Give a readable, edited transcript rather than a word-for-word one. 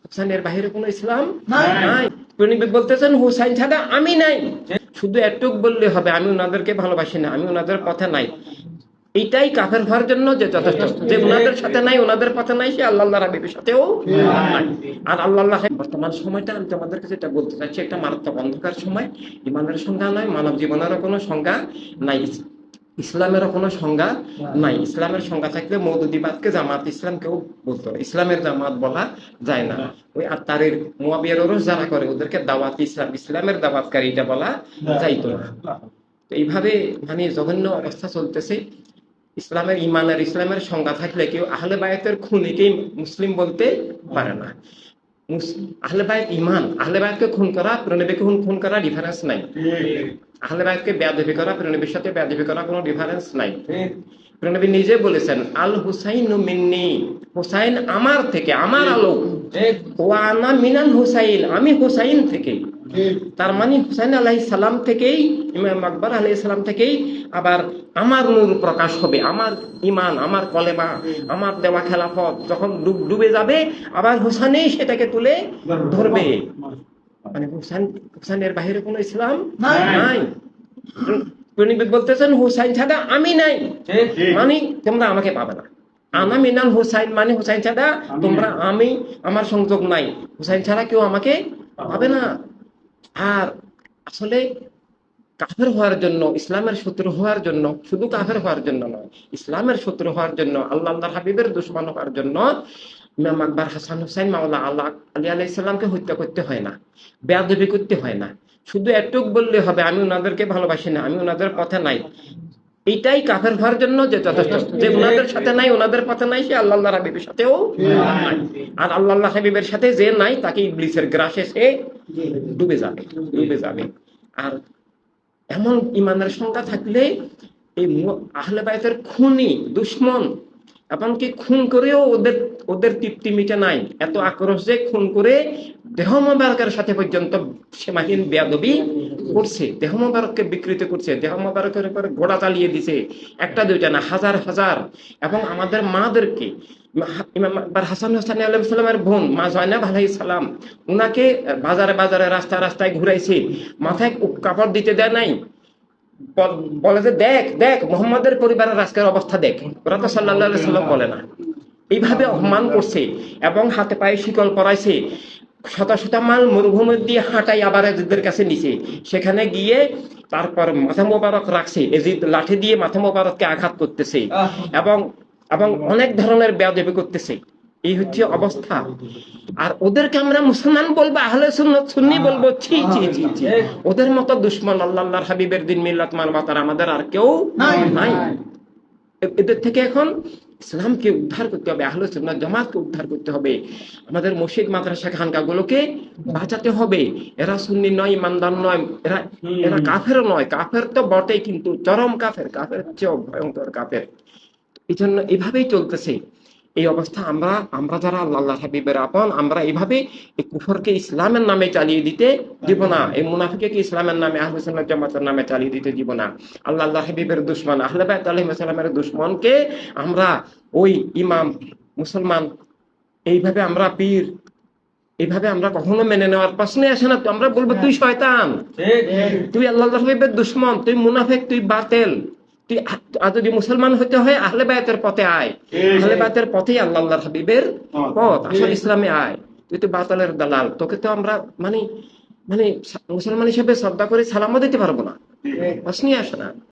হুসাইনের বাহিরে কোনো ইসলাম নাই। নবী বলতেছেন হুসাইন ছাড়া আমি নাই। শুধু একটুক বললে হবে আমি ওনাদেরকে ভালোবাসি না, আমি ওনাদের পথে নাই, এইটাই কাফের হওয়ার জন্য যে যথেষ্ট। যে ওনাদের সাথে নাই, ওনাদের পথে নাই, সে আল্লাহ হাবিবের সাথেও নাই। আর আল্লাহ বর্তমান সময়টা আমি তোমাদেরকে যেটা বলতে চাচ্ছি, একটা মারাত্মক অন্ধকার সময়। ইমানের সংজ্ঞা নাই, মানব জীবনেরও কোনো সংজ্ঞা নাই, ইসলামেরও কোনো সংজ্ঞা নাই। ইসলামের সংজ্ঞা থাকলে মওদুদিবাদকে জামাত ইসলাম কেউ বলতো, ইসলামের জামাত বলা যায় না। ওই আত্মারের মুয়াবিয়ার ওরস যারা করে ওদেরকে দাওয়াত ইসলাম, ইসলামের দাওয়াতকারী এটা বলা যাইতো না। তো এইভাবে মানে জঘন্য অবস্থা চলতেছে। ইসলামের ইমানের ইসলামের সংজ্ঞা থাকলে কেউ আহলে বায়াতের খুনিকেই মুসলিম বলতে পারে না। আহলে বায়াত ইমান, আহলে বায়াতকে খুন করা, প্রিয়নবীকে খুন করা ডিফারেন্স নাই। আহলে বায়াতকে বেয়াদবি করা, প্রিয়নবীর সাথে বেয়াদবি করা কোনো ডিফারেন্স নাই। প্রিয়নবী নিজে বলেছেন আল হুসাইনু মিন্নি, হুসাইন আমার থেকে, আমার আলো, ওয়া আনা মিনাল হুসাইন, আমি হুসাইন থেকে। তার মানে হুসাইন আলাইহিস সালাম থেকেই, ইমাম আকবর আলাইহিস সালাম থেকেই আবার আমার নূর প্রকাশ হবে, আমার ইমান, আমার কলেমা, আমার দেওয়া খেলাফত যখন ডুবে যাবে, আবার হুসাইনই সেটাকে তুলে ধরবে। মানে হুসাইনের বাহিরে কোনো ইসলাম নাই। নবী বলতেছেন হুসাইন ছাড়া আমি নাই, মানে তোমরা আমাকে পাবে না। আনা মিনাল হুসাইন মানে হুসাইন ছাড়া তোমরা, আমি, আমার সংযোগ নাই, হুসাইন ছাড়া কেউ আমাকে পাবে না। আর আসলে কাফের হওয়ার জন্য, ইসলামের শত্রু হওয়ার জন্য, শুধু কাফের হওয়ার জন্য নয়, ইসলামের শত্রু হওয়ার জন্য, আল্লাহর হাবিবের দুশমন হওয়ার জন্য ইমাম আকবর, হাসান, হুসাইন, মাওলা আলী আলাইহিস সালামকে হত্যা করতে হয় না, বেয়াদবি করতে হয় না। শুধু একটুক বললে হবে আমি ওনাদেরকে ভালোবাসি না, আমি ওনাদের পথে নাই, এইটাই কাফের হওয়ার জন্য যে যথেষ্ট। যে ওনাদের সাথে নাই, ওনাদের পথে নাই, সে আল্লাহ হাবিবের সাথেও নাই। আর আল্লাহ হাবিবের সাথে যে নাই তাকে ইবলিসের গ্রাসে সে ডুবে যাবে। আর এমন ইমানের সংখ্যা থাকলে এই আহলে বায়তের খুনি, দুশ্মন, এমনকি খুন করেও ওদের তৃপ্তি মিটে নাই। এত আক্রোশ যে খুন করে দেহ মোবারকের সাথে পর্যন্ত সীমাহীন বেয়াদবি করছে, দেহ মোবারককে বিকৃত করছে, দেহ মোবারকের উপরে ঘোড়া চালিয়ে দিছে, একটা দুইটা না, হাজার হাজার। এবং আমাদের মাদেরকে, ইমাম হাসান হোসেন আলাইহিস সালামের বোন মা জয়নাব আলাইহিস সালাম, উনাকে বাজারে বাজারে রাস্তায় রাস্তায় ঘুরাইছে, মাথায় কাপড় দিতে দেয় নাই, বলে যে দেখ দেখ মুহাম্মাদের পরিবারের আজকের অবস্থা দেখ, ওরা তো সাল্লাল্লাহু আলাইহি সাল্লাম বলে না। এইভাবে অপমান করছে এবং হাতে পায়ে শিকল পরাইছে, শত শত মাল মরুভূমি দিয়ে হাঁটাই আবার এজিদের কাছে নিছে, সেখানে গিয়ে তারপর মাথা মোবারক রাখছে, এজিদ লাঠি দিয়ে মাথা মোবারককে আঘাত করতেছে এবং এবং অনেক ধরনের বেয়াদবি করতেছে। এই হচ্ছে অবস্থা। আর ওদেরকে আমরা মুসলমান বলবো, আহলে সুন্নাত সুন্নি বলবো, ছি ছি ছি ছি। ওদের মতো দুশমন আল্লাহর হাবিবের দিন মিল্লাত মানবতার আমাদের আর কেউ নাই। এদের থেকে এখন ইসলামকে উদ্ধার করতে হবে, আহলে সুন্নাত জামাতকে উদ্ধার করতে হবে, আমাদের মসজিদ মাদ্রাসা খানকাগুলোকে বাঁচাতে হবে। এরা সুন্নি নয়, ইমানদার নয়, এরা কাফের নয়, কাফের তো বটেই, কিন্তু চরম কাফের, কাফের চেয়েও ভয়ঙ্কর কাফের। এই জন্য এইভাবেই চলতেছে এই অবস্থা। আমরা যারা আল্লাহ হাবিবের আপন, আমরা এইভাবে এই কুফরকে ইসলামের নামে চালিয়ে দিতে দিব না, এই মুনাফিককে ইসলামের নামে, আহলে সুন্নাত জামাতের নামে চালিয়ে দিতে দিব না। আল্লাহ হাবিবের দুশমন, আহলে বাইত আলাইহিস সালামের দুশমনকে আমরা ওই ইমাম, মুসলমান, এইভাবে আমরা পীর, এইভাবে আমরা কখনো মেনে নেওয়ার প্রশ্নই আসে না। তো আমরা বলবো তুই শয়তান, তুই আল্লাহ হাবিবের দুশমন, তুই মুনাফিক, তুই বাতিল, তুই যদি মুসলমান হতে হয় আহলে বায়তের পথে আয়, আহলে বায়তের পথেই আল্লাহর হাবিবের পথ, আসল ইসলামে আয়। তুই তো বাতিলের দালাল, তোকে তো আমরা মানে মানে মুসলমান হিসেবে শ্রদ্ধা করে সালামও দিতে পারবো না, প্রশ্নই আসে না।